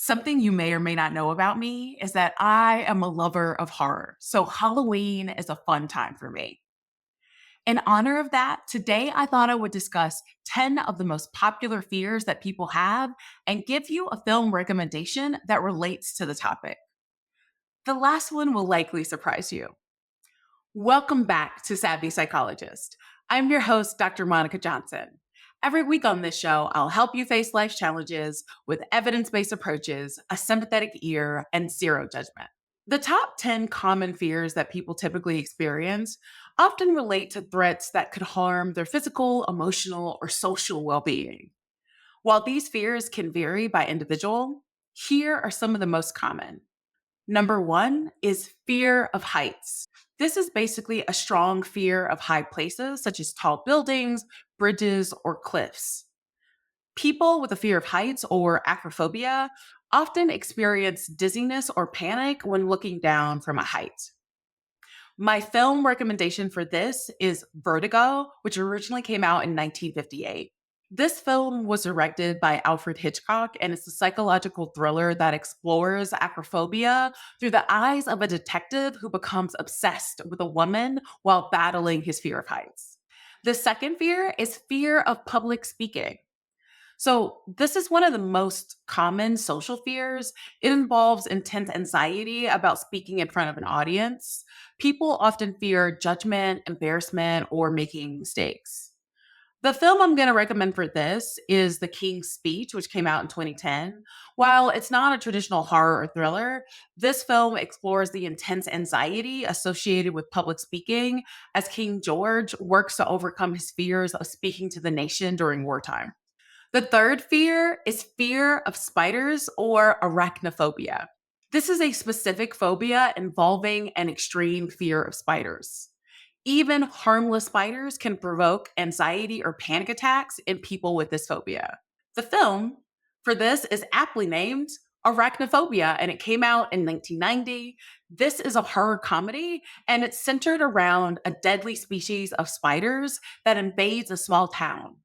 Something you may or may not know about me is that I am a lover of horror. So Halloween is a fun time for me. In honor of that, today I thought I would discuss 10 of the most popular fears that people have and give you a film recommendation that relates to the topic. The last one will likely surprise you. Welcome back to Savvy Psychologist. I'm your host, Dr. Monica Johnson. Every week on this show, I'll help you face life's challenges with evidence based approaches, a sympathetic ear, and zero judgment. The top 10 common fears that people typically experience often relate to threats that could harm their physical, emotional, or social well being. While these fears can vary by individual, here are some of the most common. Number one is fear of heights. This is basically a strong fear of high places, such as tall buildings, bridges, or cliffs. People with a fear of heights or acrophobia often experience dizziness or panic when looking down from a height. My film recommendation for this is Vertigo, which originally came out in 1958. This film was directed by Alfred Hitchcock, and it's a psychological thriller that explores acrophobia through the eyes of a detective who becomes obsessed with a woman while battling his fear of heights. The second fear is fear of public speaking. So, this is one of the most common social fears. It involves intense anxiety about speaking in front of an audience. People often fear judgment, embarrassment, or making mistakes. The film I'm going to recommend for this is The King's Speech, which came out in 2010. While it's not a traditional horror or thriller, this film explores the intense anxiety associated with public speaking as King George works to overcome his fears of speaking to the nation during wartime. The third fear is fear of spiders or arachnophobia. This is a specific phobia involving an extreme fear of spiders. Even harmless spiders can provoke anxiety or panic attacks in people with this phobia. The film for this is aptly named Arachnophobia, and it came out in 1990. This is a horror comedy, and it's centered around a deadly species of spiders that invades a small town.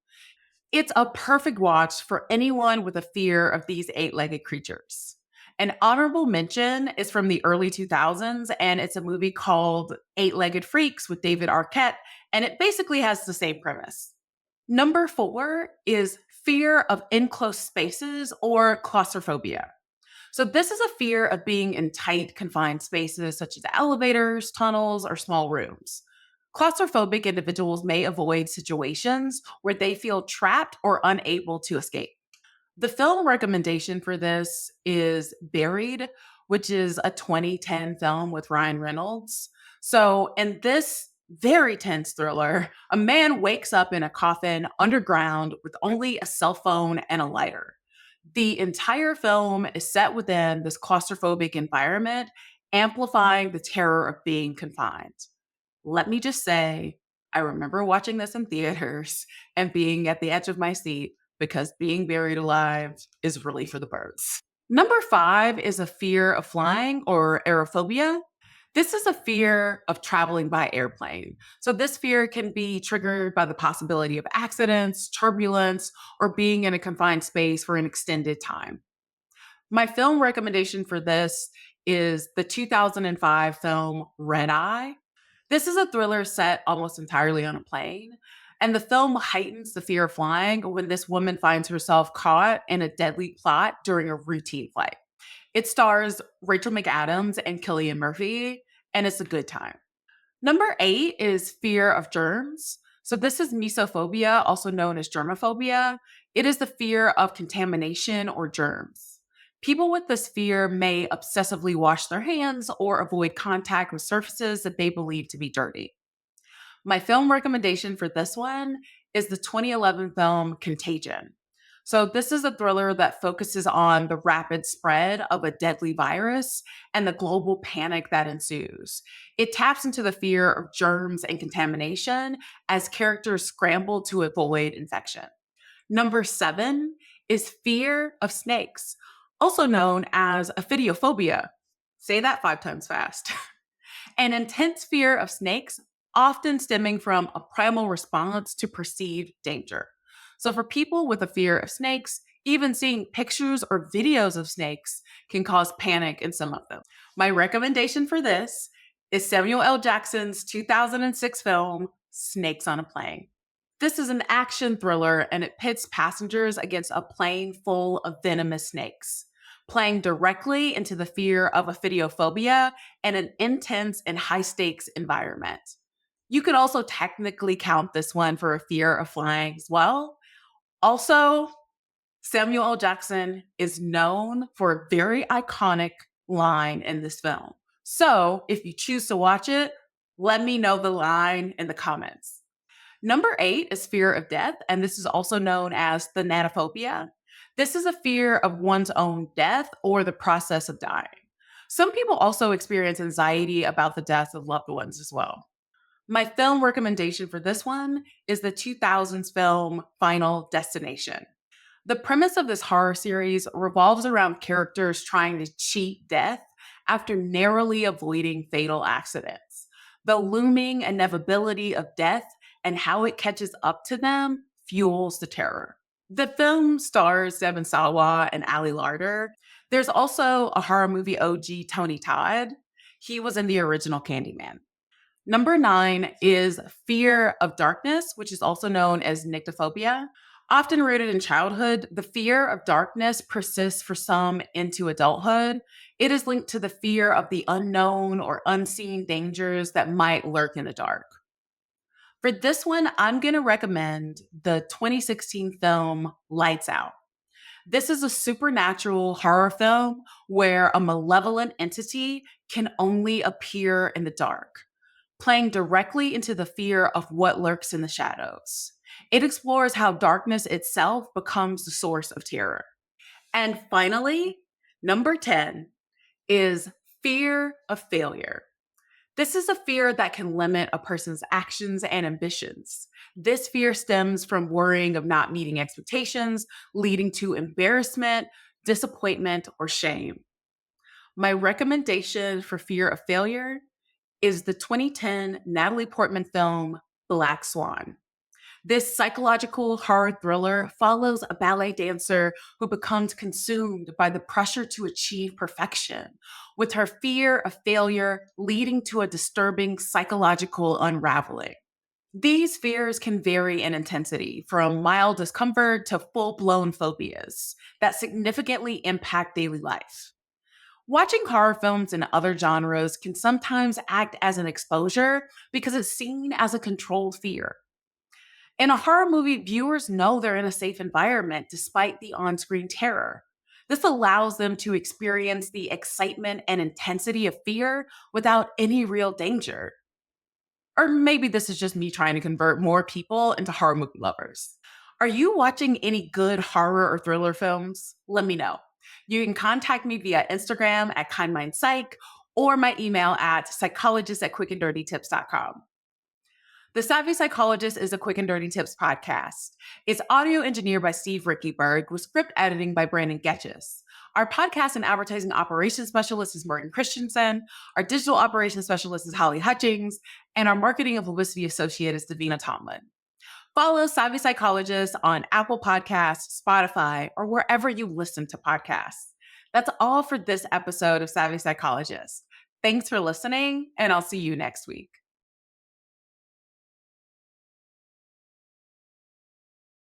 It's a perfect watch for anyone with a fear of these eight legged creatures. An honorable mention is from the early 2000s, and it's a movie called Eight Legged Freaks with David Arquette, and it basically has the same premise. Number four is fear of enclosed spaces or claustrophobia. So, this is a fear of being in tight, confined spaces such as elevators, tunnels, or small rooms. Claustrophobic individuals may avoid situations where they feel trapped or unable to escape. The film recommendation for this is Buried, which is a 2010 film with Ryan Reynolds. So, in this very tense thriller, a man wakes up in a coffin underground with only a cell phone and a lighter. The entire film is set within this claustrophobic environment, amplifying the terror of being confined. Let me just say, I remember watching this in theaters and being at the edge of my seat because being buried alive is really for the birds. Number five is a fear of flying or aerophobia. This is a fear of traveling by airplane. So, this fear can be triggered by the possibility of accidents, turbulence, or being in a confined space for an extended time. My film recommendation for this is the 2005 film Red Eye. This is a thriller set almost entirely on a plane, and the film heightens the fear of flying when this woman finds herself caught in a deadly plot during a routine flight. It stars Rachel McAdams and Cillian Murphy, and it's a good time. Number eight is fear of germs. So, this is mesophobia, also known as germophobia. It is the fear of contamination or germs. People with this fear may obsessively wash their hands or avoid contact with surfaces that they believe to be dirty. My film recommendation for this one is the 2011 film Contagion. So, this is a thriller that focuses on the rapid spread of a deadly virus and the global panic that ensues. It taps into the fear of germs and contamination as characters scramble to avoid infection. Number seven is fear of snakes, also known as ophidiophobia. Say that five times fast. An intense fear of snakes, often stemming from a primal response to perceived danger. So, for people with a fear of snakes, Even seeing pictures or videos of snakes can cause panic in some of them. My recommendation for this is Samuel L. Jackson's 2006 film, Snakes on a Plane. This is an action thriller and it pits passengers against a plane full of venomous snakes, playing directly into the fear of ophidiophobia and an intense and high stakes environment. You could also technically count this one for a fear of flying as well. Also, Samuel L. Jackson is known for a very iconic line in this film. So if you choose to watch it, let me know the line in the comments. Number 8 is fear of death, and this is also known as thanatophobia. This is a fear of one's own death or the process of dying. Some people also experience anxiety about the death of loved ones as well. My film recommendation for this one is the 2000s film Final Destination. The premise of this horror series revolves around characters trying to cheat death after narrowly avoiding fatal accidents. The looming inevitability of death and how it catches up to them fuels the terror. The film stars Devon Sawa and Ali Larter. There's also a horror movie OG, Tony Todd. He was in the original Candyman. Number 9 is fear of darkness, which is also known as nyctophobia. Often rooted in childhood, the fear of darkness persists for some into adulthood. It is linked to the fear of the unknown or unseen dangers that might lurk in the dark. For this one, I'm going to recommend the 2016 film Lights Out. This is a supernatural horror film where a malevolent entity can only appear in the dark, playing directly into the fear of what lurks in the shadows. It explores how darkness itself becomes the source of terror. And finally, number 10 is fear of failure. This is a fear that can limit a person's actions and ambitions. This fear stems from worrying of not meeting expectations, leading to embarrassment, disappointment, or shame. My recommendation for fear of failure is the 2010 Natalie Portman film Black Swan. This psychological horror thriller follows a ballet dancer who becomes consumed by the pressure to achieve perfection, with her fear of failure leading to a disturbing psychological unraveling. These fears can vary in intensity, from mild discomfort to full blown phobias that significantly impact daily life. Watching horror films in other genres can sometimes act as an exposure because it's seen as a controlled fear. In a horror movie, viewers know they're in a safe environment despite the on screen terror. This allows them to experience the excitement and intensity of fear without any real danger. Or maybe this is just me trying to convert more people into horror movie lovers. Are you watching any good horror or thriller films? Let me know. You can contact me via Instagram at KindMindPsych or my email at psychologist@quickanddirtytips.com. The Savvy Psychologist is a Quick and Dirty Tips podcast. It's audio engineered by Steve Rickyberg with script editing by Brandon Getches. Our podcast and advertising operations specialist is Morgan Christensen. Our digital operations specialist is Holly Hutchings. And our marketing and publicity associate is Davina Tomlin. Follow Savvy Psychologist on Apple Podcasts, Spotify, or wherever you listen to podcasts. That's all for this episode of Savvy Psychologist. Thanks for listening, and I'll see you next week.